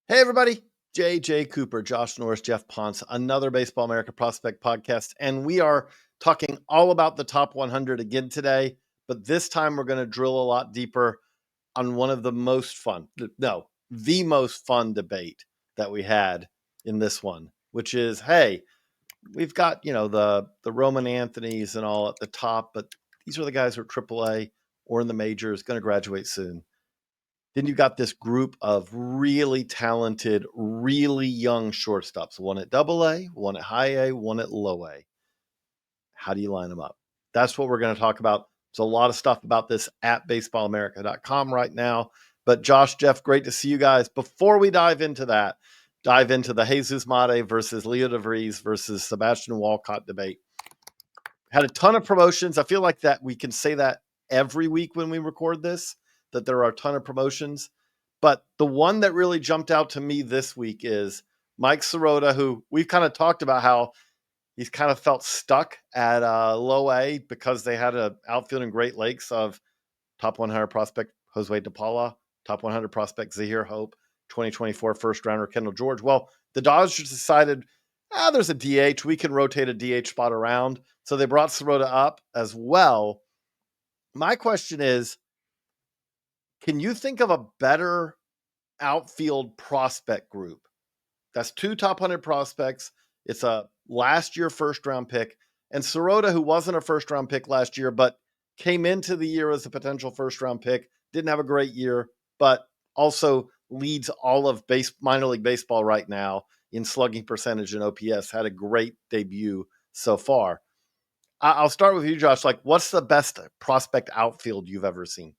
Hey, everybody. JJ Cooper, Josh Norris, Geoff Pontes, another Baseball America Prospect podcast. And we are talking all about the top 100 again today. But this time we're going to drill a lot deeper on one of the most fun, the most fun debate that we had in this one, which is, hey, we've got, the Roman Anthonys and all at the top, but these are the guys who are AAA or in the majors, going to graduate soon. Then you got this group of really talented, really young shortstops, one at AA, one at high A, one at low A. How do you line them up? That's what we're going to talk about. There's a lot of stuff about this at baseballamerica.com right now. But Josh, Geoff, great to see you guys. Before we dive into that, dive into the Jesús Made versus Leo De Vries versus Sebastian Walcott debate. Had a ton of promotions. I feel like that we can say that every week when we record this, that there are a ton of promotions. But the one that really jumped out to me this week is Mike Sirota, who we've kind of talked about how he's kind of felt stuck at low A because they had an outfield in Great Lakes of top 100 prospect Jose De Paula, top 100 prospect Zahir Hope, 2024 first rounder Kendall George. Well, the Dodgers decided, there's a DH. We can rotate a DH spot around. So they brought Sirota up as well. My question is, can you think of a better outfield prospect group? That's two top 100 prospects. It's a last year first round pick. And Sirota, who wasn't a first round pick last year, but came into the year as a potential first round pick, didn't have a great year, but also leads all of minor league baseball right now in slugging percentage and OPS, had a great debut so far. I'll start with you, Josh. Like, what's the best prospect outfield you've ever seen?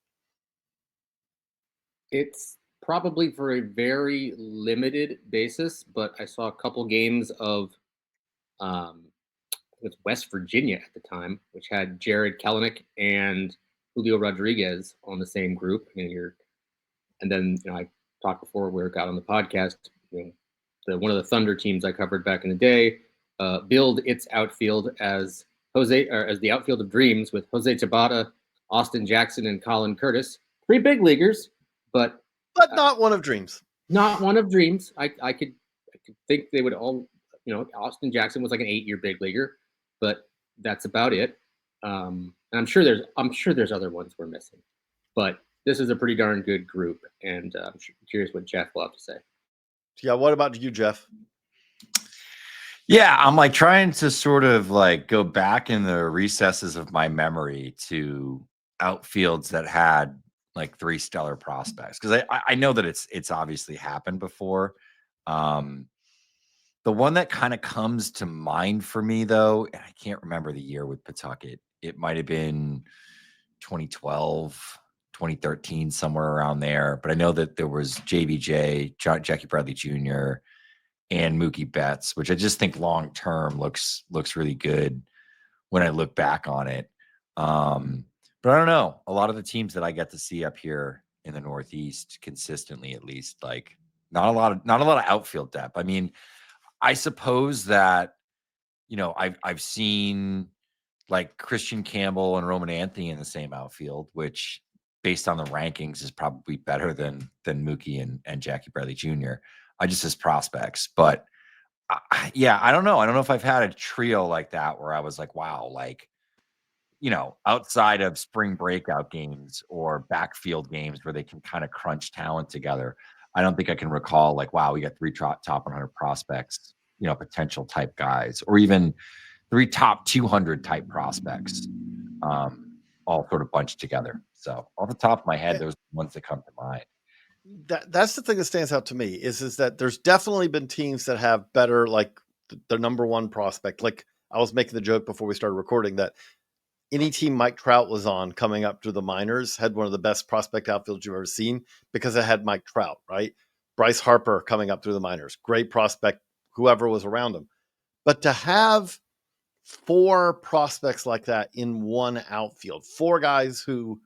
It's probably for a very limited basis, but I saw a couple games of it was West Virginia at the time, which had Jared Kelenic and Julio Rodriguez on the same group. And then I talked before we got on the podcast. One of the Thunder teams I covered back in the day billed its outfield as the outfield of dreams with Jose Tabata, Austin Jackson, and Colin Curtis. Three big leaguers, but not one of dreams. Not one of dreams. I could think they would all. Austin Jackson was like an 8-year big leaguer, but that's about it. And I'm sure there's other ones we're missing, but this is a pretty darn good group, and I'm curious what Geoff will have to say. Yeah, what about you, Geoff? Yeah, I'm like trying to sort of like go back in the recesses of my memory to outfields that had like 3 stellar prospects, because I know that it's obviously happened before. The one that kind of comes to mind for me, though, and I can't remember the year with Pawtucket. It might have been 2012, 2013, somewhere around there. But I know that there was JBJ, Jackie Bradley Jr., and Mookie Betts, which I just think long term looks really good when I look back on it. But I don't know. A lot of the teams that I get to see up here in the Northeast consistently, at least, like not a lot of outfield depth. I mean, I suppose that I've seen like Christian Campbell and Roman Anthony in the same outfield, which based on the rankings is probably better than Mookie and Jackie Bradley Jr. I just as prospects, but I don't know. I don't know if I've had a trio like that where I was like, wow, like, outside of spring breakout games or backfield games where they can kind of crunch talent together. I don't think I can recall like, wow, we got 3 top 100 prospects, potential type guys, or even 3 top 200 type prospects, all sort of bunched together. So off the top of my head, those are the ones that come to mind. That's the thing that stands out to me is that there's definitely been teams that have better, like their number one prospect. Like I was making the joke before we started recording that any team Mike Trout was on coming up to the minors had one of the best prospect outfields you've ever seen because it had Mike Trout, right? Bryce Harper coming up through the minors, great prospect, whoever was around him. But to have 4 prospects like that in one outfield, 4 guys who,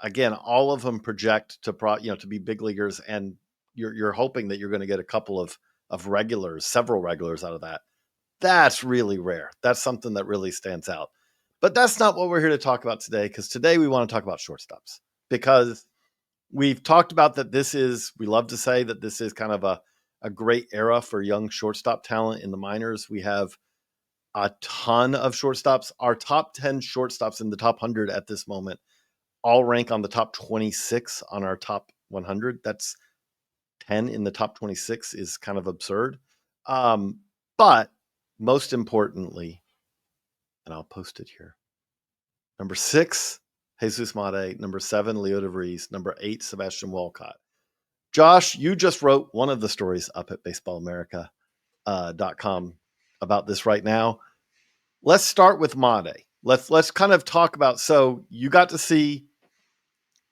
again, all of them project to be big leaguers, and you're hoping that you're going to get a couple of regulars, several regulars out of that. That's really rare. That's something that really stands out. But that's not what we're here to talk about today, because today we want to talk about shortstops, because we've talked about that we love to say that this is kind of a great era for young shortstop talent in the minors. We have a ton of shortstops. Our top 10 shortstops in the top 100 at this moment all rank on the top 26 on our top 100. That's 10 in the top 26 is kind of absurd. But most importantly, and I'll post it here. Number 6, Jesús Made. Number 7, Leo De Vries. Number 8, Sebastian Walcott. Josh, you just wrote one of the stories up at baseballamerica.com about this right now. Let's start with Made. Let's kind of talk about. So you got to see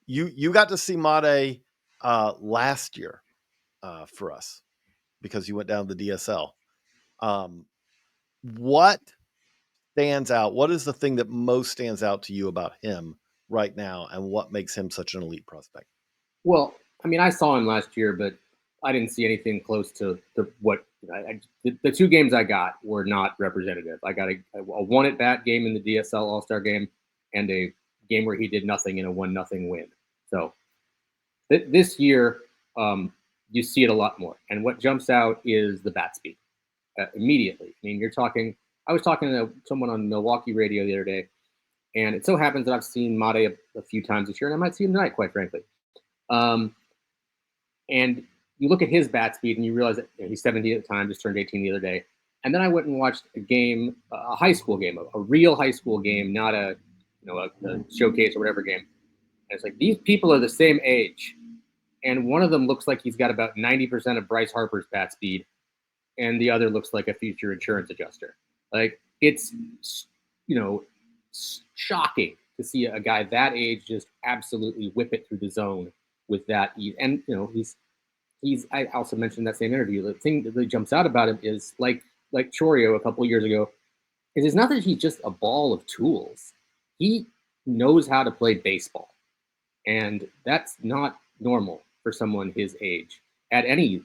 Made last year for us because you went down to the DSL. What stands out? What is the thing that most stands out to you about him right now, and what makes him such an elite prospect? Well, I mean, I saw him last year, but I didn't see anything close to what the 2 games I got were not representative. I got a 1 at-bat game in the DSL All-Star game and a game where he did nothing in a 1-0 win. So this year, you see it a lot more. And what jumps out is the bat speed immediately. I mean, I was talking to someone on Milwaukee radio the other day, and it so happens that I've seen Made a few times this year, and I might see him tonight, quite frankly. And you look at his bat speed and you realize that he's 17 at the time, just turned 18 the other day. And then I went and watched a game, a high school game, a real high school game, not a showcase or whatever game. And it's like, these people are the same age. And one of them looks like he's got about 90% of Bryce Harper's bat speed. And the other looks like a future insurance adjuster. Like, it's, shocking to see a guy that age just absolutely whip it through the zone with that ease. And, I also mentioned that same interview. The thing that really jumps out about him is like Chorio a couple of years ago, is it's not that he's just a ball of tools. He knows how to play baseball. And that's not normal for someone his age at any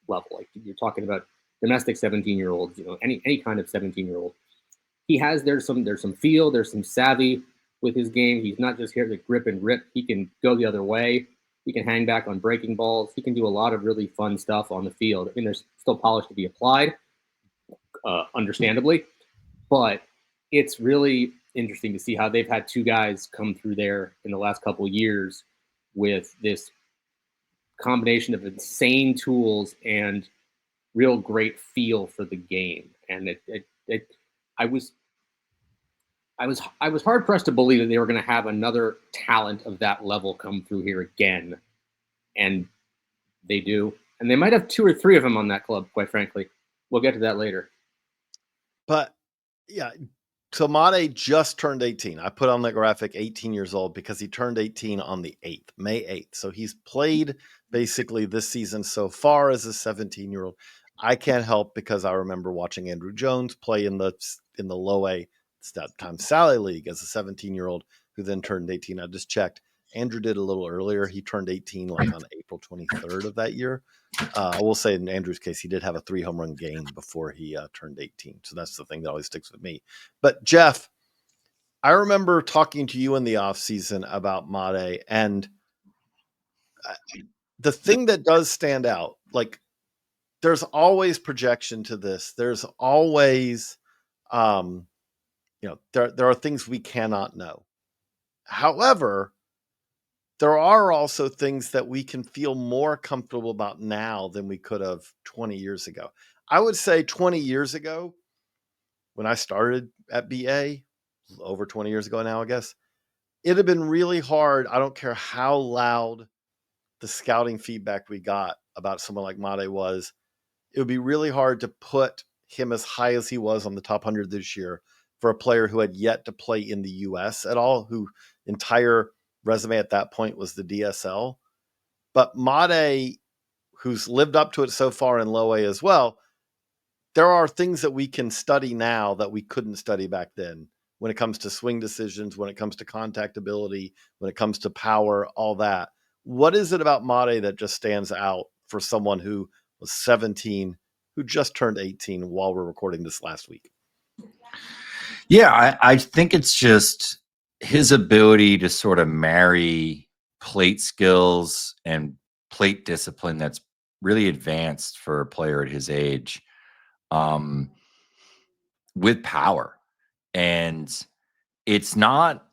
level. Like, you're talking about domestic 17-year-olds, any kind of 17-year-old. There's some feel, there's some savvy with his game. He's not just here to grip and rip. He can go the other way. He can hang back on breaking balls. He can do a lot of really fun stuff on the field. I mean, there's still polish to be applied, understandably, but it's really interesting to see how they've had 2 guys come through there in the last couple of years with this combination of insane tools and real great feel for the game. And I was hard pressed to believe that they were going to have another talent of that level come through here again, and they do. And they might have 2 or 3 of them on that club, quite frankly. We'll get to that later. But yeah, so Made just turned 18. I put on the graphic 18 years old because he turned 18 on the 8th, May 8th. So he's played basically this season so far as a 17-year-old. I can't help because I remember watching Andrew Jones play in the low A time Sally League as a 17-year-old who then turned 18. I just checked. Andrew did a little earlier. He turned 18 like on April 23rd of that year. I will say in Andrew's case, he did have a 3 home run game before he turned 18. So that's the thing that always sticks with me. But Geoff, I remember talking to you in the offseason about Made, and the thing that does stand out, like, there's always projection to this. There's always, there are things we cannot know. However, there are also things that we can feel more comfortable about now than we could have 20 years ago. I would say 20 years ago, when I started at BA, over 20 years ago now, I guess, it'd have been really hard. I don't care how loud the scouting feedback we got about someone like Made was. It would be really hard to put him as high as he was on the top 100 this year for a player who had yet to play in the U.S. at all, who entire resume at that point was the DSL. But Made, who's lived up to it so far in low A as well, there are things that we can study now that we couldn't study back then when it comes to swing decisions, when it comes to contact ability, when it comes to power, all that. What is it about Made that just stands out for someone who was 17, who just turned 18 while we're recording this last week? Yeah, I think it's just his ability to sort of marry plate skills and plate discipline that's really advanced for a player at his age, with power. And it's not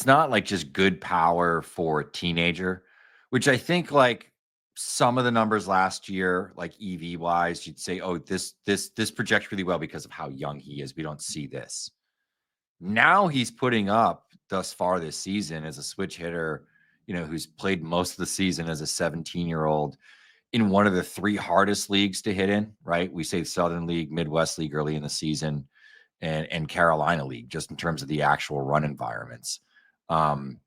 like just good power for a teenager, which I think like some of the numbers last year, like EV wise, you'd say, oh, this projects really well because of how young he is. We don't see this. Now he's putting up thus far this season as a switch hitter, who's played most of the season as a 17-year-old in one of the 3 hardest leagues to hit in, right? We say Southern League, Midwest League early in the season, and Carolina League, just in terms of the actual run environments. And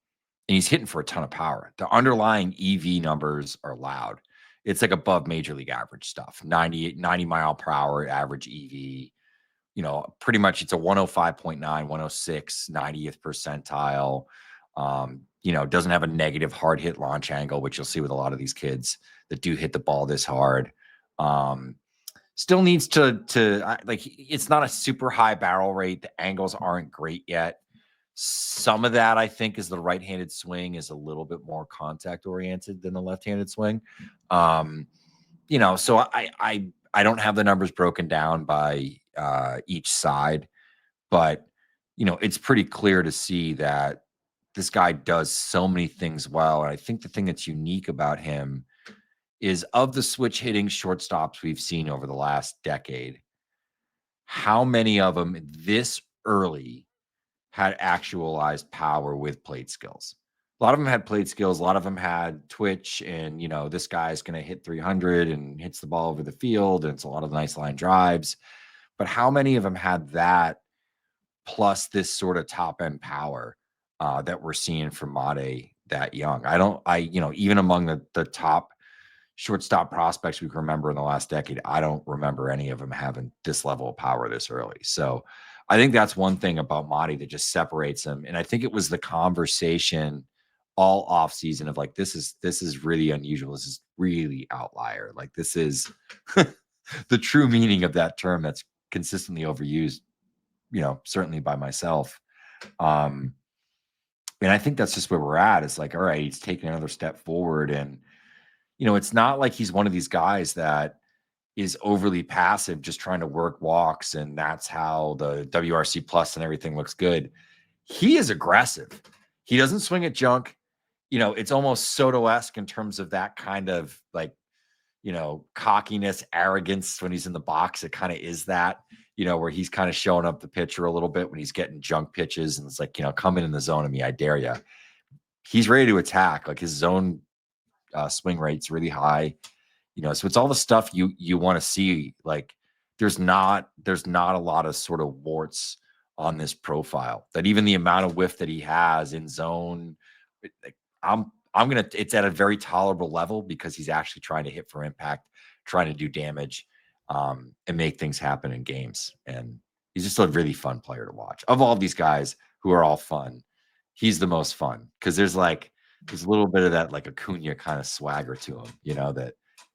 he's hitting for a ton of power. The underlying EV numbers are loud. It's like above major league average stuff, 90 mile per hour average EV. Pretty much it's a 105.9, 106, 90th percentile. Doesn't have a negative hard hit launch angle, which you'll see with a lot of these kids that do hit the ball this hard. Still needs to it's not a super high barrel rate. The angles aren't great yet. Some of that, I think, is the right-handed swing is a little bit more contact oriented than the left-handed swing. So I don't have the numbers broken down by each side, but it's pretty clear to see that this guy does so many things well. And I think the thing that's unique about him is, of the switch hitting shortstops we've seen over the last decade, how many of them this early had actualized power with plate skills? A lot of them had plate skills. A lot of them had twitch and, this guy's going to hit 300 and hits the ball over the field. And it's a lot of nice line drives. But how many of them had that plus this sort of top end power that we're seeing from Made that young? Even among the top shortstop prospects we can remember in the last decade, I don't remember any of them having this level of power this early. So I think that's one thing about Made that just separates him. And I think it was the conversation all off season of like, this is really unusual. This is really outlier. Like, this is the true meaning of that term that's consistently overused, certainly by myself. And I think that's just where we're at. It's like, all right, he's taking another step forward. And, it's not like he's one of these guys that is overly passive, just trying to work walks. And that's how the WRC plus and everything looks good. He is aggressive. He doesn't swing at junk. It's almost Soto-esque in terms of that kind of like, cockiness, arrogance when he's in the box. It kind of is that, where he's kind of showing up the pitcher a little bit when he's getting junk pitches. And it's like, come in the zone of me, I dare you. He's ready to attack. Like, his zone swing rate's really high. So it's all the stuff you want to see. Like, there's not a lot of sort of warts on this profile. That even the amount of whiff that he has in zone, it's at a very tolerable level because he's actually trying to hit for impact, trying to do damage, and make things happen in games. And he's just a really fun player to watch. Of all of these guys who are all fun, he's the most fun because there's a little bit of that like Acuna kind of swagger to him,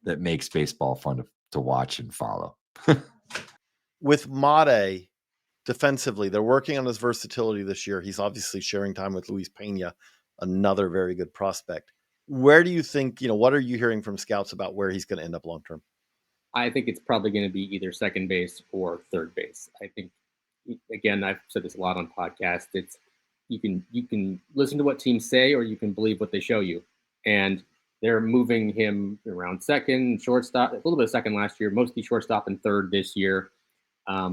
that makes baseball fun to watch and follow. With Made, defensively, they're working on his versatility this year. He's obviously sharing time with Luis Pena, another very good prospect. Where do you think, what are you hearing from scouts about where he's going to end up long term? I think it's probably going to be either second base or third base. I think, again, I've said this a lot on podcasts. It's you can listen to what teams say, or you can believe what they show you. And they're moving him around second, shortstop, a little bit of second last year, mostly shortstop and third this year.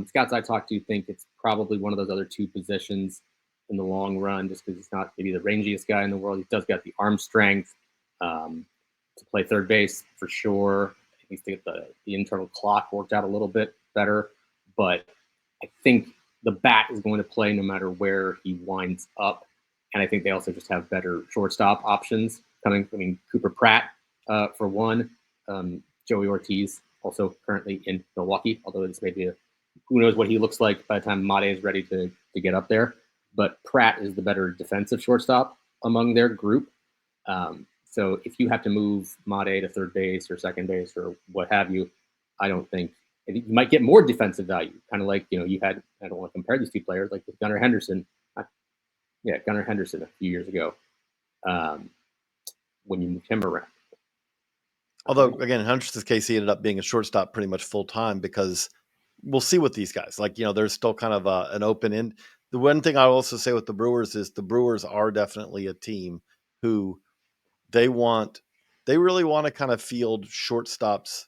Scouts I talked to think it's probably one of those other two positions in the long run, just because he's not maybe the rangiest guy in the world. He does got the arm strength to play third base for sure. He needs to get the internal clock worked out a little bit better. But I think the bat is going to play no matter where he winds up. And I think they also just have better shortstop options coming. I mean, Cooper Pratt for one. Joey Ortiz also currently in Milwaukee, although it's maybe who knows what he looks like by the time Made is ready to get up there. But Pratt is the better defensive shortstop among their group. So if you have to move Made to third base or second base or what have you, I think you might get more defensive value. Kind of like, you had, I don't want to compare these two players, like with Gunnar Henderson. Gunnar Henderson a few years ago. when you moved him around. Although, again, in Huntress's case, he ended up being a shortstop pretty much full time because we'll see with these guys. Like, there's still kind of an open end. The one thing I'll also say with the Brewers is the Brewers are definitely a team who they really want to kind of field shortstops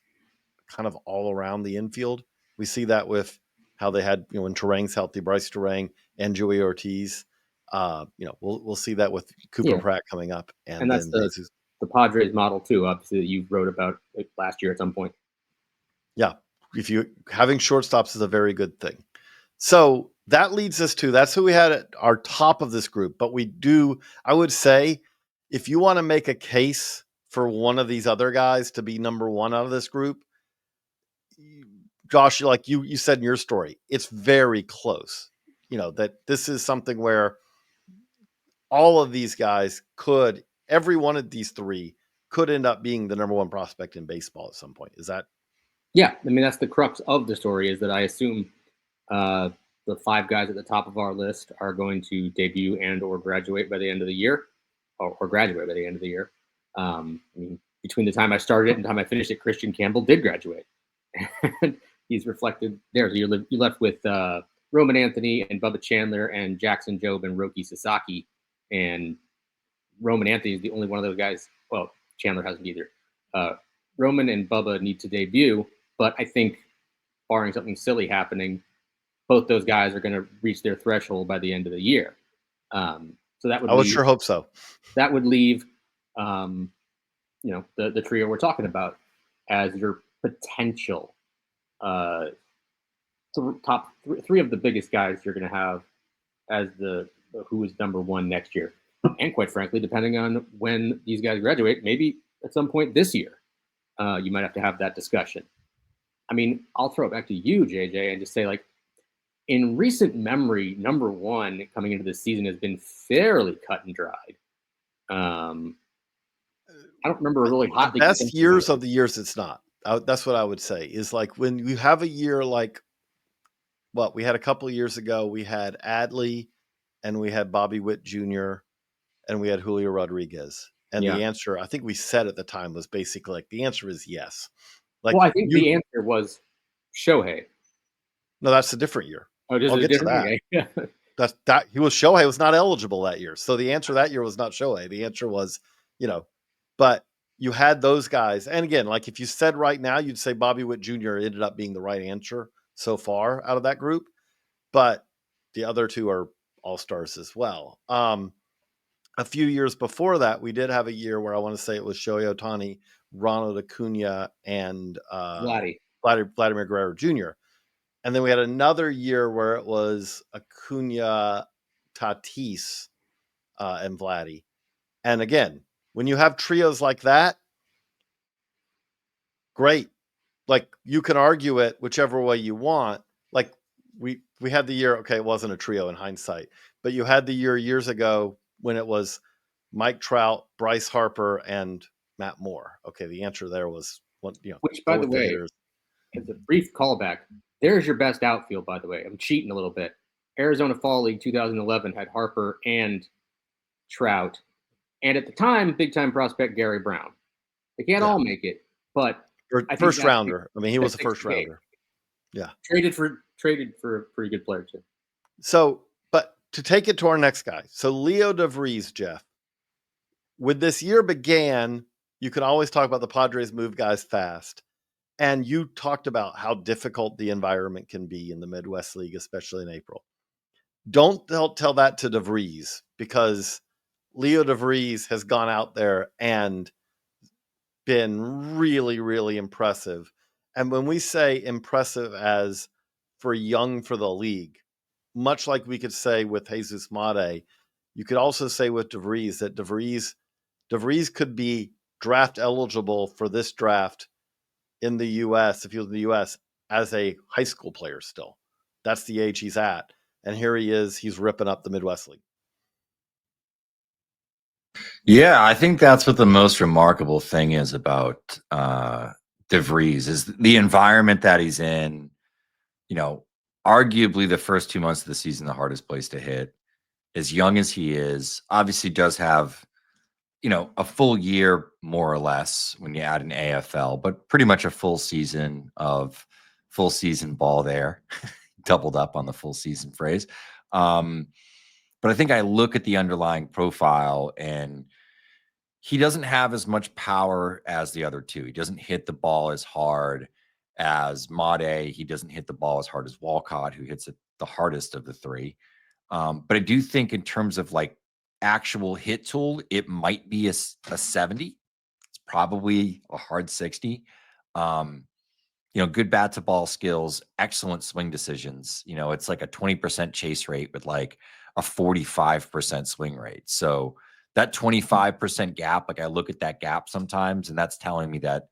kind of all around the infield. We see that with how they had, when Terang's healthy, Bryce Terang and Joey Ortiz. We'll see that with Cooper Pratt coming up. And that's the Padres model too, obviously, that you wrote about last year at some point. Yeah. Having shortstops is a very good thing. So that leads us to, that's who we had at our top of this group. But I would say, if you want to make a case for one of these other guys to be number one out of this group, Josh, like you said in your story, it's very close. That this is something where all of these guys every one of these three could end up being the number one prospect in baseball at some point. Is that? Yeah. I mean, that's the crux of the story, is that I assume the 5 guys at the top of our list are going to debut and or graduate by the end of the year, or graduate by the end of the year. I mean, between the time I started it and the time I finished it, Christian Campbell did graduate. And he's reflected there. So you left with Roman Anthony and Bubba Chandler and Jackson Jobe and Roki Sasaki. And Roman Anthony is the only one of those guys. Well, Chandler hasn't either. Roman and Bubba need to debut, but I think, barring something silly happening, both those guys are going to reach their threshold by the end of the year. So that would. I would sure hope so. That would leave, the trio we're talking about as your potential top 3 of the biggest guys you're going to have as who is number one next year. And quite frankly, depending on when these guys graduate, maybe at some point this year, you might have to have that discussion. I mean, I'll throw it back to you, JJ, and just say, like, in recent memory, number one coming into this season has been fairly cut and dried. I don't remember a really hot. The best years of the years it's not. That's what I would say, is like when you have a year like what we had a couple of years ago, we had Adley and we had Bobby Witt Jr. and we had Julio Rodriguez. And the answer, I think we said at the time, was basically like, the answer is yes. Like, well, I think the answer was Shohei. No, that's a different year. Oh, just I'll a get to that. Yeah. Shohei was not eligible that year. So the answer that year was not Shohei. The answer was, but you had those guys. And again, like if you said right now, you'd say Bobby Witt Jr. ended up being the right answer so far out of that group. But the other 2 are all-stars as well. A few years before that, we did have a year where I want to say it was Shohei Ohtani, Ronald Acuna, and Vladimir Guerrero Jr. And then we had another year where it was Acuna, Tatis, and Vladdy. And again, when you have trios like that, great. Like, you can argue it whichever way you want. Like, we had the year, okay, it wasn't a trio in hindsight, but you had the year years ago when it was Mike Trout, Bryce Harper, and Matt Moore. Okay, the answer there was which, by the way, as a brief callback, there's your best outfield, by the way. I'm cheating a little bit. Arizona Fall League 2011 had Harper and Trout, and at the time, big-time prospect Gary Brown. They can't all make it, but first rounder. I mean, he was a first rounder. Yeah, traded for a pretty good player too. So, but to take it to our next guy, so Leo De Vries, Jeff. When this year began, you can always talk about the Padres move guys fast. And you talked about how difficult the environment can be in the Midwest League, especially in April. Don't tell that to De Vries, because Leo De Vries has gone out there and been really, really impressive. And when we say impressive as for the league, much like we could say with Jesús Made, you could also say with De Vries that De Vries could be draft eligible for this draft in the U.S., if he was in the U.S., as a high school player still. That's the age he's at. And here he is. He's ripping up the Midwest League. Yeah, I think that's what the most remarkable thing is about De Vries, is the environment that he's in. Arguably the first 2 months of the season, the hardest place to hit. As young as he is, obviously does have a full year, more or less, when you add an AFL, but pretty much a full season ball there. Doubled up on the full season phrase. But I think I look at the underlying profile, and he doesn't have as much power as the other two. He doesn't hit the ball as hard as Made. He doesn't hit the ball as hard as Walcott, who hits it the hardest of the three. But I do think in terms of like actual hit tool, it might be a 70. It's probably a hard 60. Good bat to ball skills, excellent swing decisions. It's like a 20% chase rate with like a 45% swing rate. So that 25% gap, like I look at that gap sometimes, and that's telling me that,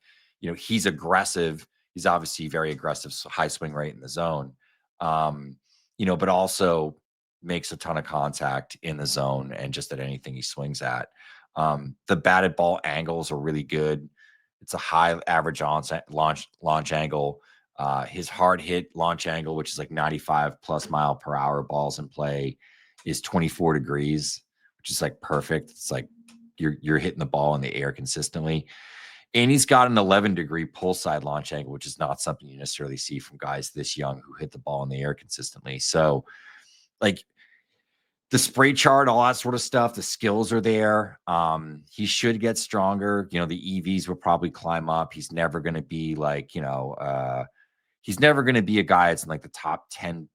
he's aggressive. He's obviously very aggressive, so high swing rate in the zone. But also makes a ton of contact in the zone and just at anything he swings at. The batted ball angles are really good. It's a high average launch angle. His hard hit launch angle, which is like 95 plus mile per hour balls in play, is 24 degrees, which is like perfect. It's like you're hitting the ball in the air consistently. And he's got an 11-degree pull side launch angle, which is not something you necessarily see from guys this young who hit the ball in the air consistently. So, like, the spray chart, all that sort of stuff, the skills are there. He should get stronger. The EVs will probably climb up. He's never going to be like, he's never going to be a guy that's in like the top 10,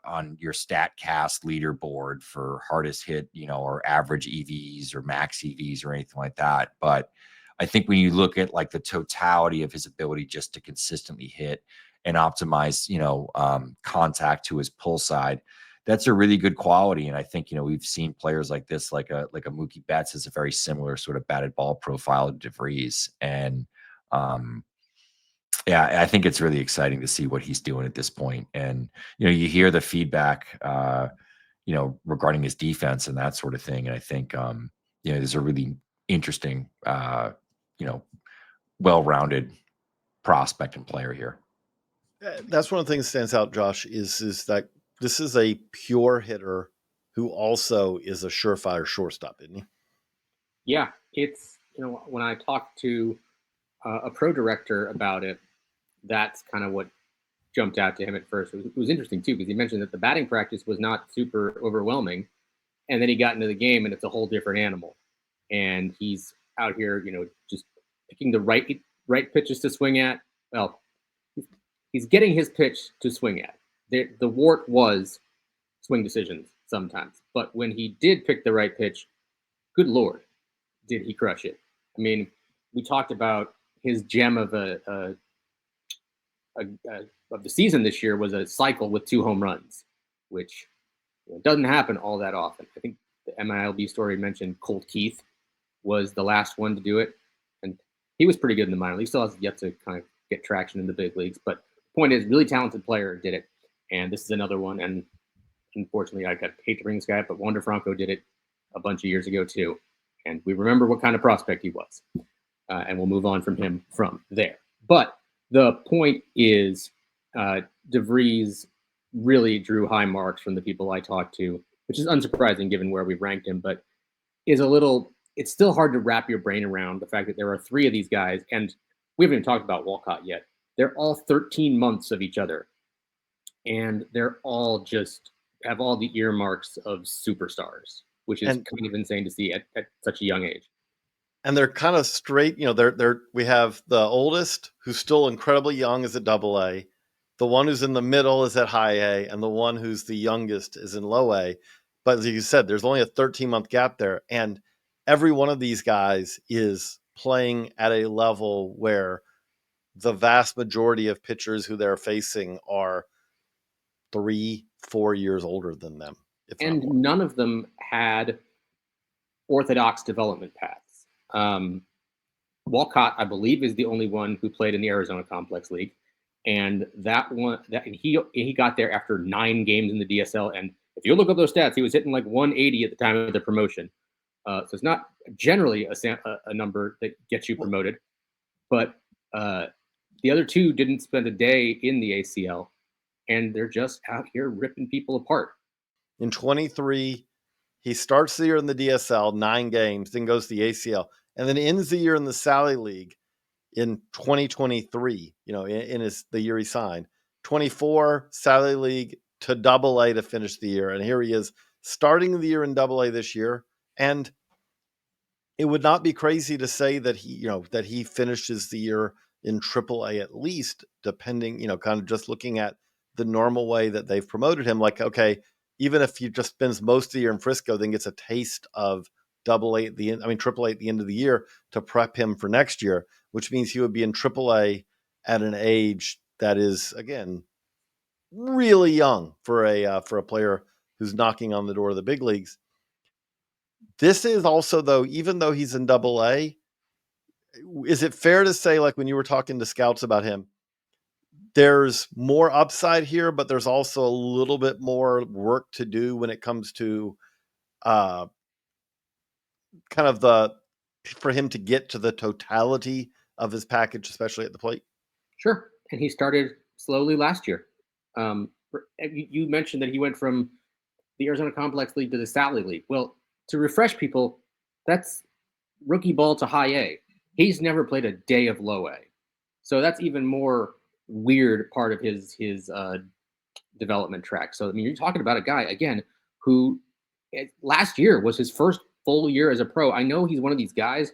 on your StatCast leaderboard for hardest hit, or average EVs or max EVs or anything like that. But I think when you look at like the totality of his ability just to consistently hit and optimize, contact to his pull side, that's a really good quality. And I think, we've seen players like this, like a Mookie Betts has a very similar sort of batted ball profile to De Vries. And I think it's really exciting to see what he's doing at this point. And, you hear the feedback, regarding his defense and that sort of thing. And I think, there's a really interesting, well-rounded prospect and player here. That's one of the things that stands out, Josh, is that this is a pure hitter who also is a surefire shortstop, isn't he? Yeah, it's, when I talked to a pro director about it, that's kind of what jumped out to him at first. It was interesting too, because he mentioned that the batting practice was not super overwhelming, and then he got into the game and it's a whole different animal. And he's out here, just picking the right pitches to swing at. Well, he's getting his pitch to swing at. The wart was swing decisions sometimes, but when he did pick the right pitch, good Lord, did he crush it. I mean, we talked about his gem of of the season this year was a cycle with 2 home runs, which doesn't happen all that often. I think the MILB story mentioned Colt Keith was the last one to do it, and he was pretty good in the minor league. Still has yet to kind of get traction in the big leagues, but the point is, really talented player did it, and this is another one. And unfortunately, I hate to bring this guy up, but Wander Franco did it a bunch of years ago too, and we remember what kind of prospect he was, and we'll move on from him from there. But the point is, De Vries really drew high marks from the people I talked to, which is unsurprising given where we've ranked him, but it's still hard to wrap your brain around the fact that there are 3 of these guys, and we haven't even talked about Walcott yet. They're all 13 months of each other, and they're all just have all the earmarks of superstars, which is kind of insane to see at such a young age. And they're kind of straight, we have the oldest who's still incredibly young is at AA. The one who's in the middle is at high A, and the one who's the youngest is in low A. But as you said, there's only a 13-month gap there. And every one of these guys is playing at a level where the vast majority of pitchers who they're facing are 3-4 years older than them. And none of them had orthodox development paths. Walcott, I believe, is the only one who played in the Arizona Complex League. And he got there after 9 games in the DSL. And if you look up those stats, he was hitting like 180 at the time of the promotion. So it's not generally a number that gets you promoted. But the other 2 didn't spend a day in the ACL, and they're just out here ripping people apart. In 23, He starts the year in the DSL, 9 games, then goes to the ACL, and then ends the year in the Sally League in 2023, in the year he signed. 24 Sally League to AA to finish the year. And here he is starting the year in AA this year. And it would not be crazy to say that he finishes the year in AAA at least, depending, kind of just looking at the normal way that they've promoted him. Like, okay, even if he just spends most of the year in Frisco, then gets a taste of AAA at the end of the year to prep him for next year, which means he would be in AAA at an age that is, again, really young for a player who's knocking on the door of the big leagues. This is also, though, even though he's in AA, is it fair to say, like when you were talking to scouts about him, there's more upside here, but there's also a little bit more work to do when it comes to kind of for him to get to the totality of his package, especially at the plate? Sure. And he started slowly last year. You mentioned that he went from the Arizona Complex League to the Sally League. Well, to refresh people, that's rookie ball to high A. He's never played a day of low A. So that's even more weird part of his development track. So, I mean, you're talking about a guy, again, who last year was his first full year as a pro. I know he's one of these guys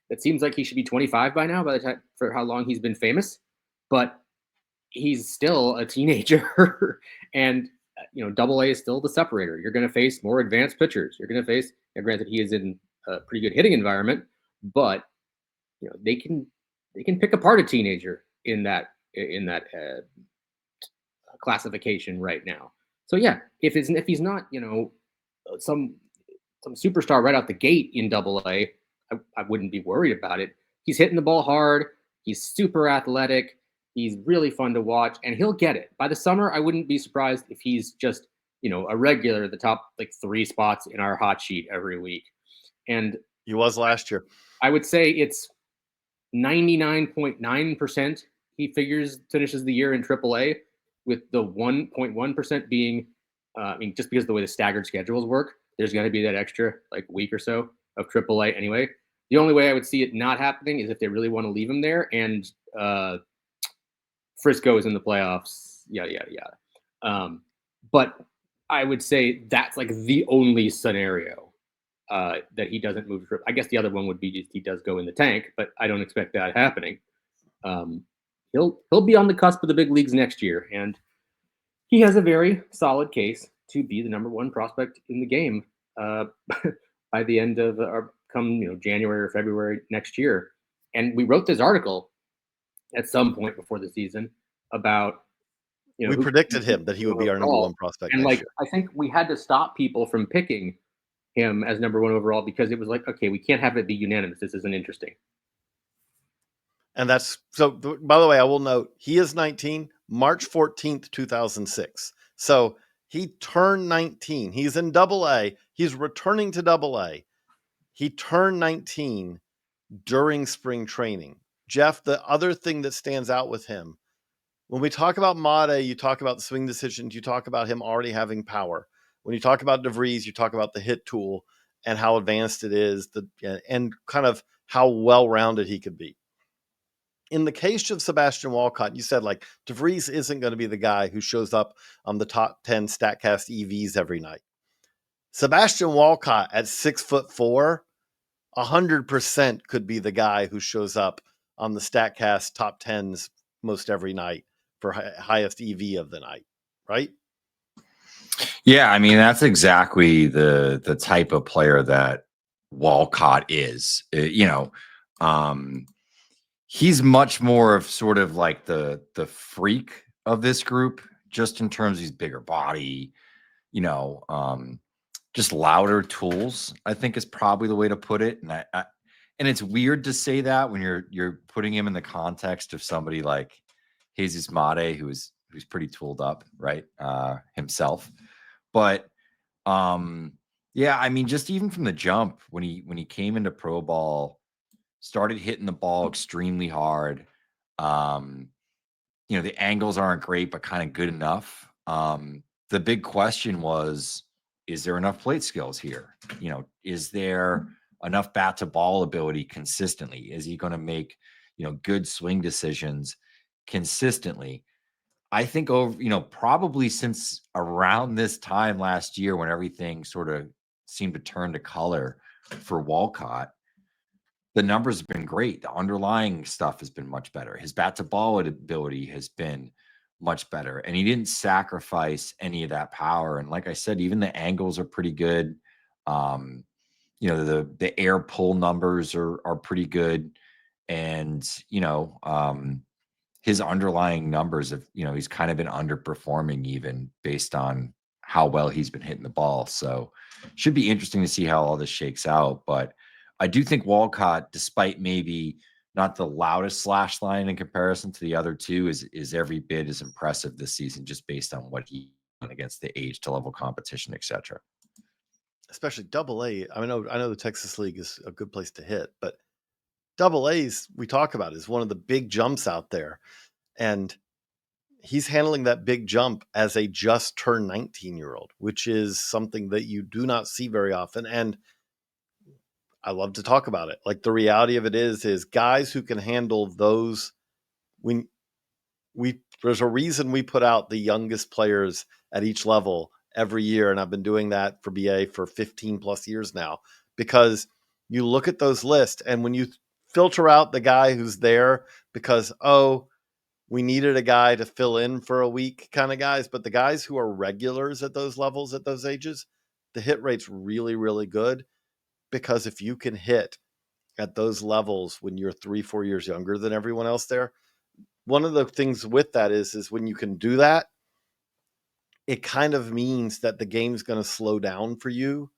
that seems like he should be 25 by now, by the time for how long he's been famous, but he's still a teenager. And AA is still the separator. You're going to face more advanced pitchers. You're going to face, granted, he is in a pretty good hitting environment, but they can pick apart a teenager in that classification right now. So yeah, if he's not some superstar right out the gate in AA, I wouldn't be worried about it. He's hitting the ball hard. He's super athletic. He's really fun to watch, and he'll get it. By the summer, I wouldn't be surprised if he's just, a regular at the top, like 3 spots in our hot sheet every week. And he was last year. I would say it's 99.9% he finishes the year in AAA, with the 1.1% being, just because of the way the staggered schedules work, there's going to be that extra week or so of AAA anyway. The only way I would see it not happening is if they really want to leave him there and Frisco is in the playoffs. But I would say that's the only scenario that he doesn't move. I guess the other one would be he does go in the tank, but I don't expect that happening. He'll be on the cusp of the big leagues next year, and he has a very solid case to be the number 1 prospect in the game by the end of January or February next year. And we wrote this article at some point before the season about we predicted him that he would be our number 1 prospect. And I think we had to stop people from picking him as number 1 overall because it was okay, we can't have it be unanimous. This isn't interesting. And that's so. By the way, I will note he is 19, March 14th, 2006. So he turned 19. He's in AA. He's returning to AA. He turned 19 during spring training. Geoff, the other thing that stands out with him, when we talk about Made, you talk about the swing decisions, you talk about him already having power. When you talk about De Vries, you talk about the hit tool and how advanced it is, and kind of how well-rounded he could be. In the case of Sebastian Walcott, you said De Vries isn't going to be the guy who shows up on the top 10 StatCast EVs every night. Sebastian Walcott at 6'4", 100% could be the guy who shows up on the StatCast top 10s most every night for highest EV of the night, right? Yeah, I mean, that's exactly the type of player that Walcott is. He's much more of sort of the freak of this group, just in terms of his bigger body, just louder tools, I think is probably the way to put it. And and it's weird to say that when you're putting him in the context of somebody like Jesús Made, who's pretty tooled up, right? Himself. But yeah, I mean, just even from the jump, when he came into pro ball, started hitting the ball extremely hard. The angles aren't great, but kind of good enough. The big question was, is there enough plate skills here? Is there enough bat to ball ability consistently? Is he going to make, good swing decisions consistently? I think probably since around this time last year when everything sort of seemed to turn to color for Walcott, the numbers have been great. The underlying stuff has been much better. His bat to ball ability has been much better. And he didn't sacrifice any of that power. And like I said, even the angles are pretty good. The air pull numbers are pretty good. And, his underlying numbers of, he's kind of been underperforming even based on how well he's been hitting the ball. So should be interesting to see how all this shakes out. But I do think Walcott, despite maybe not the loudest slash line in comparison to the other two, is every bit as impressive this season, just based on what he done against the age to level competition, etc. Especially Double-A. I know the Texas League is a good place to hit, but Double-A's we talk about is one of the big jumps out there, and he's handling that big jump as a just turned 19-year-old, which is something that you do not see very often. And I love to talk about it. Like, the reality of it is guys who can handle those, when there's a reason we put out the youngest players at each level every year. And I've been doing that for BA for 15 plus years now, because you look at those lists, and when you filter out the guy who's there because, we needed a guy to fill in for a week kind of guys, but the guys who are regulars at those levels, at those ages, the hit rate's really, really good. Because if you can hit at those levels when you're 3-4 years younger than everyone else there, one of the things with that is when you can do that, it kind of means that the game's going to slow down for you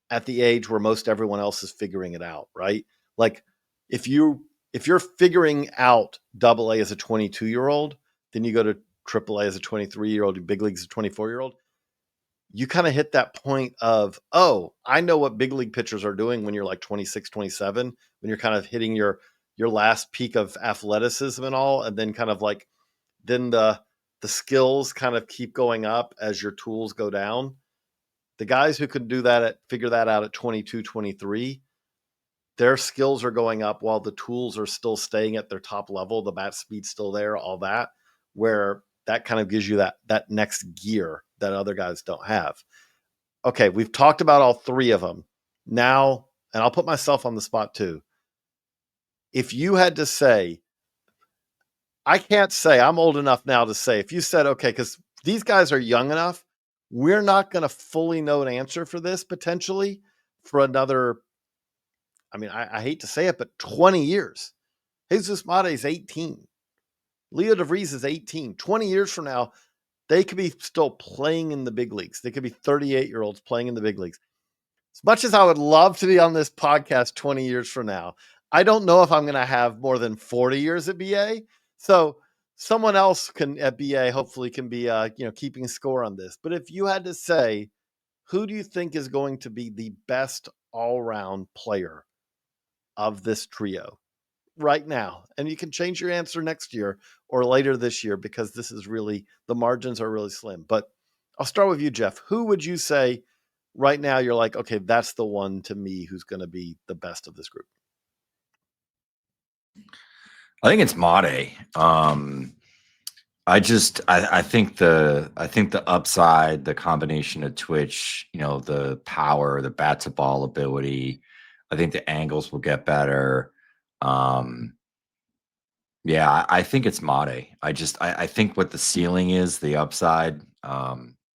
at the age where most everyone else is figuring it out, right? Like, if you're figuring out Double-A as a 22-year-old, then you go to Triple-A as a 23-year-old, big leagues as a 24-year-old. You kind of hit that point of, I know what big league pitchers are doing when you're like 26, 27, when you're kind of hitting your last peak of athleticism and all. And then kind of like, then the skills kind of keep going up as your tools go down. The guys who can do that figure that out at 22, 23, their skills are going up while the tools are still staying at their top level. The bat speed's still there, all that, where that kind of gives you that next gear that other guys don't have. Okay, we've talked about all three of them. Now, and I'll put myself on the spot too. If you had to say, I can't say, I'm old enough now to say, if you said, okay, because these guys are young enough, we're not going to fully know an answer for this potentially for another, I hate to say it, but 20 years. Jesús Made is 18. Leo De Vries is 18. 20 years from now, they could be still playing in the big leagues. They could be 38-year-olds playing in the big leagues. As much as I would love to be on this podcast 20 years from now, I don't know if I'm going to have more than 40 years at BA. So someone else at BA hopefully can be, keeping score on this. But if you had to say, who do you think is going to be the best all-round player of this trio right now? And you can change your answer next year or later this year, because this is really, the margins are really slim. But I'll start with you, Geoff. Who would you say right now you're like, okay, that's the one to me who's going to be the best of this group? I think it's Made. I think the upside, the combination of twitch, the power, the bat to ball ability, I think the angles will get better. Yeah, I think it's Made. I think what the ceiling is, the upside,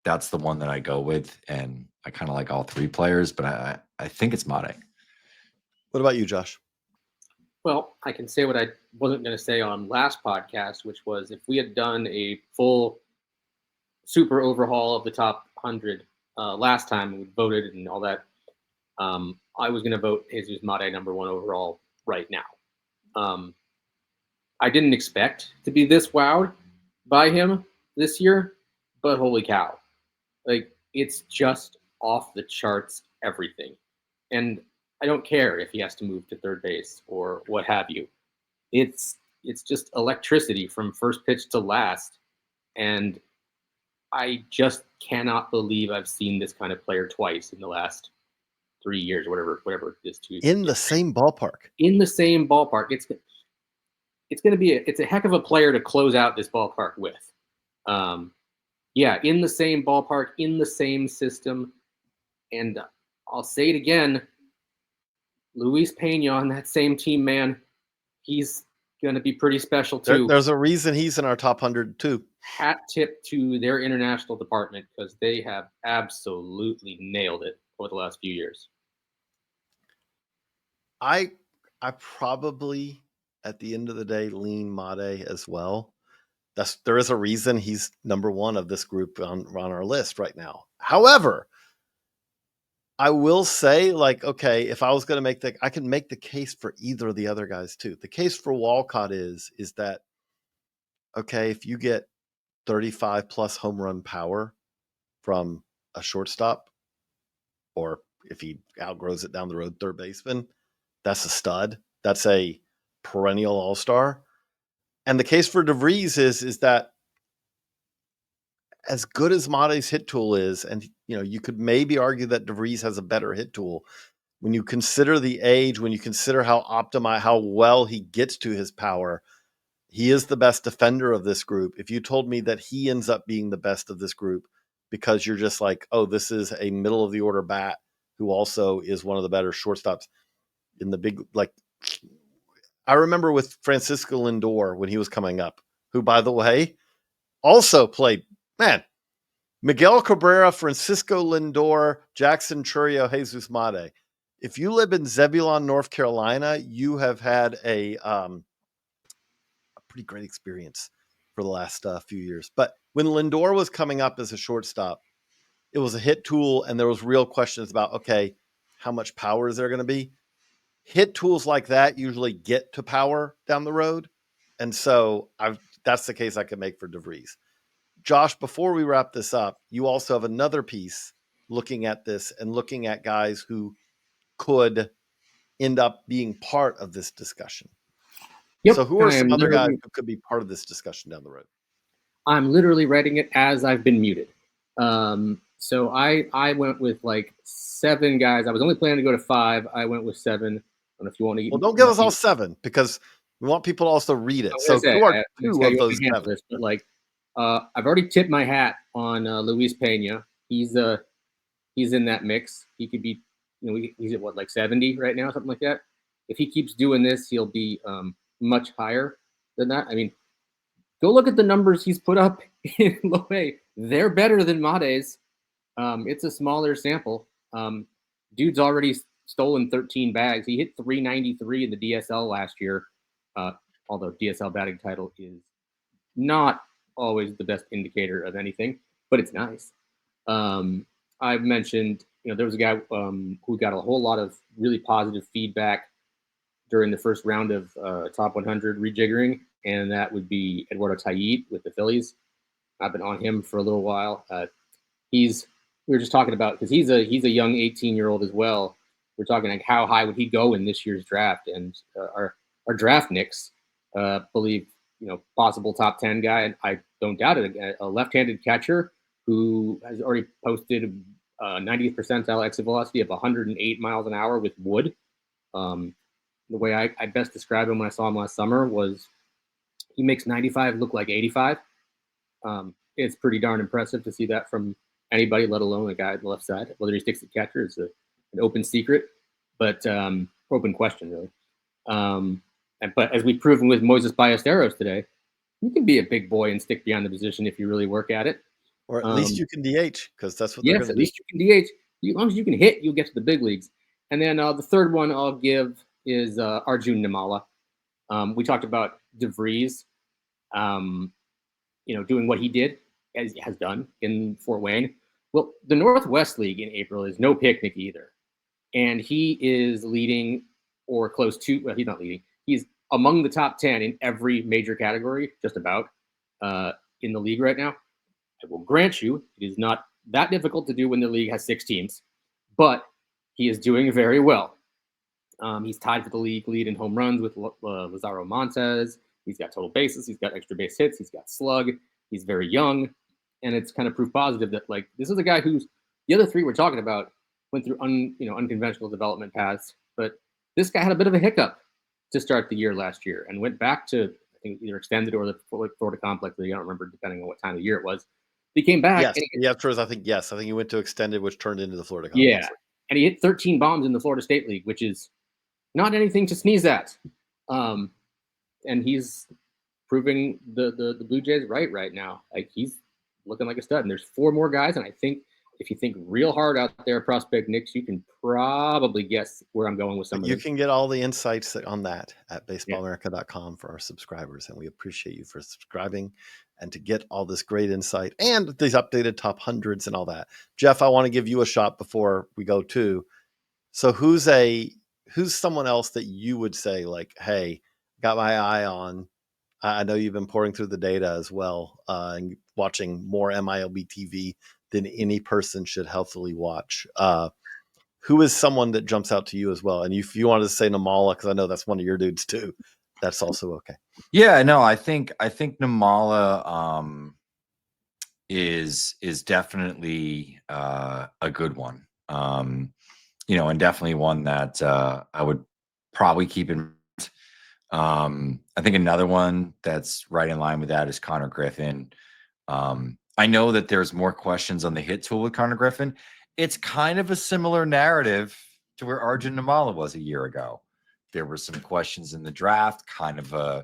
that's the one that I go with, and I kind of like all three players, but I think it's Made. What about you, Josh? Well, I can say what I wasn't going to say on last podcast, which was if we had done a full super overhaul of the top 100 last time, we voted and all that, I was going to vote Jesús Made number one overall right now. I didn't expect to be this wowed by him this year, but holy cow. Like, it's just off the charts, everything. And I don't care if he has to move to third base or what have you. It's just electricity from first pitch to last. And I just cannot believe I've seen this kind of player twice in the last 3 years, whatever it is. In the same ballpark. In the same ballpark. It's going to be it's a heck of a player to close out this ballpark with. Yeah, in the same ballpark, in the same system. And I'll say it again, Luis Pena on that same team, man, he's going to be pretty special too. There's a reason he's in our top 100 too. Hat tip to their international department because they have absolutely nailed it over the last few years. I probably, at the end of the day, lean Made as well. There is a reason he's number one of this group on our list right now. However, I will say, like, okay, if I was going to I can make the case for either of the other guys too. The case for Walcott is that, okay, if you get 35 plus home run power from a shortstop, or if he outgrows it down the road, third baseman, that's a stud. That's a perennial all-star. And the case for De Vries is that as good as Made's hit tool is, and you could maybe argue that De Vries has a better hit tool, when you consider the age, when you consider how well he gets to his power, he is the best defender of this group. If you told me that he ends up being the best of this group because you're just like, oh, this is a middle of the order bat who also is one of the better shortstops in the big, like, I remember with Francisco Lindor when he was coming up, who, by the way, also played, Miguel Cabrera, Francisco Lindor, Jackson Chourio, Jesus Made. If you live in Zebulon, North Carolina, you have had a pretty great experience for the last few years. But when Lindor was coming up as a shortstop, it was a hit tool, and there was real questions about, okay, how much power is there going to be? Hit tools like that usually get to power down the road. And so that's the case I could make for De Vries. Josh, before we wrap this up, you also have another piece looking at this and looking at guys who could end up being part of this discussion. Yep. So who are some other guys who could be part of this discussion down the road? I'm literally writing it as I've been muted. So I went with like 7 guys. I was only planning to go to 5. I went with 7. I don't know if you want to. Well, don't give us all 7 because we want people to also read it. So who are 2 of those 7? This, but like, I've already tipped my hat on Luis Pena. He's in that mix. He could be, he's at what, like 70 right now, something like that. If he keeps doing this, he'll be much higher than that. I mean, go look at the numbers he's put up in low A. They're better than Made's. It's a smaller sample. Dude's already stolen 13 bags. He hit 393 in the DSL last year, although DSL batting title is not always the best indicator of anything, but it's nice. I've mentioned, there was a guy who got a whole lot of really positive feedback during the first round of top 100 rejiggering, and that would be Eduardo Tayit with the Phillies. I've been on him for a little while. We were just talking about, because he's a young 18-year-old as well. We're talking like how high would he go in this year's draft, and our draft nicks believe possible top 10 guy, and I don't doubt it. A left-handed catcher who has already posted 90th percentile exit velocity of 108 miles an hour with wood. The way I best describe him when I saw him last summer was he makes 95 look like 85. It's pretty darn impressive to see that from anybody, let alone a guy on the left side. Whether he sticks at catcher is an open secret, but open question, really. But as we've proven with Moises Ballesteros today, you can be a big boy and stick beyond the position if you really work at it. Or at least you can DH, because that's what they're going to do. Yes, at least you can DH. As long as you can hit, you'll get to the big leagues. And then the third one I'll give is Arjun Nimala. We talked about De Vries, doing what he did, as has done in Fort Wayne. Well, the Northwest League in April is no picnic either. And he is leading or close to, well, he's not leading. He's among the top 10 in every major category, just about, in the league right now. I will grant you, it is not that difficult to do when the league has 6 teams, but he is doing very well. He's tied for the league lead in home runs with Lazaro Montes. He's got total bases. He's got extra base hits. He's got slug. He's very young. And it's kind of proof positive that like this is a guy who's the other three we're talking about went through unconventional development paths, but this guy had a bit of a hiccup to start the year last year and went back to I think either extended or the Florida complex. I don't remember depending on what time of the year it was. He came back. Yes, I think he went to extended, which turned into the Florida complex. Yeah, and he hit 13 bombs in the Florida State League, which is not anything to sneeze at. And he's proving the Blue Jays right now. Like he's looking like a stud. And there's 4 more guys, and I think if you think real hard out there, Prospect Knicks, you can probably guess where I'm going with some of You them. can get all the insights on that at baseballamerica.com for our subscribers, and we appreciate you for subscribing and to get all this great insight and these updated top hundreds and all that. Geoff, I want to give you a shot before we go too. So who's someone else that you would say like, hey, got my eye on? I know you've been pouring through the data as well and watching more MILB TV than any person should healthily watch. Who is someone that jumps out to you as well? And if you wanted to say Namala, because I know that's one of your dudes too, that's also okay. Yeah, no, I think Namala is definitely a good one. And definitely one that I would probably keep in mind. I think another one that's right in line with that is Connor Griffin. I know that there's more questions on the hit tool with Connor Griffin. It's kind of a similar narrative to where Arjun Namala was a year ago. There were some questions in the draft, kind of a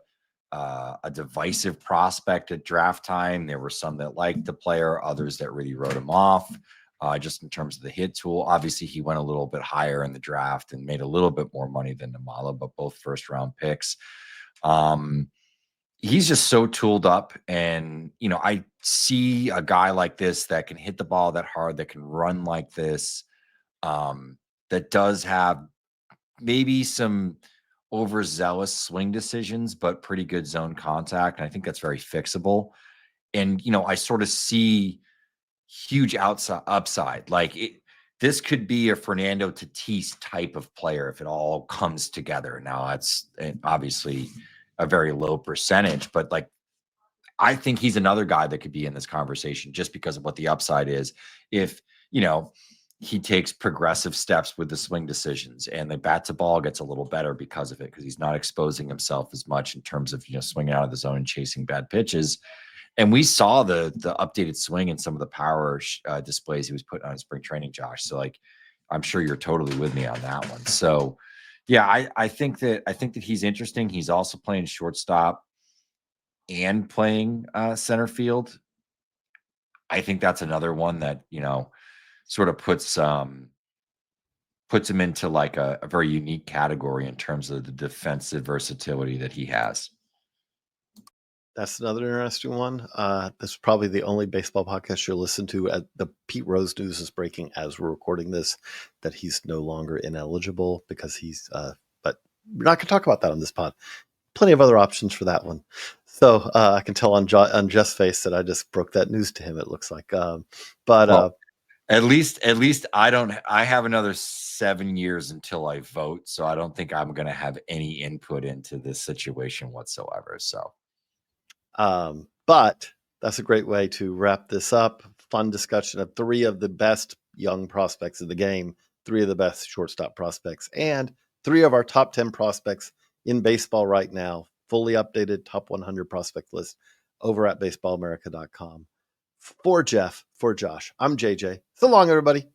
divisive prospect at draft time. There were some that liked the player, others that really wrote him off. Just in terms of the hit tool, obviously he went a little bit higher in the draft and made a little bit more money than Namala, but both first round picks. He's just so tooled up, and I see a guy like this that can hit the ball that hard, that can run like this, that does have maybe some overzealous swing decisions, but pretty good zone contact. And I think that's very fixable. And I sort of see huge upside. Like this could be a Fernando Tatis type of player if it all comes together. Now that's obviously a very low percentage, but like I think he's another guy that could be in this conversation just because of what the upside is. If he takes progressive steps with the swing decisions and the bat to ball gets a little better because of it, because he's not exposing himself as much in terms of swinging out of the zone and chasing bad pitches. And we saw the updated swing and some of the power displays he was putting on in spring training, Josh. So like, I'm sure you're totally with me on that one. So yeah, I think that he's interesting. He's also playing shortstop and playing center field. I think that's another one that sort of puts him into like a very unique category in terms of the defensive versatility that he has. That's another interesting one. This is probably the only baseball podcast you'll listen to. The Pete Rose news is breaking as we're recording this, that he's no longer ineligible because he's, but we're not going to talk about that on this pod. Plenty of other options for that one. So I can tell on Jeff's face that I just broke that news to him, it looks like. At least I have another 7 years until I vote. So I don't think I'm going to have any input into this situation whatsoever. So. But that's a great way to wrap this up. Fun discussion of 3 of the best young prospects of the game, 3 of the best shortstop prospects, and 3 of our top 10 prospects in baseball right now. Fully updated top 100 prospect list over at baseballamerica.com. For Geoff, for Josh, I'm JJ. So long, everybody.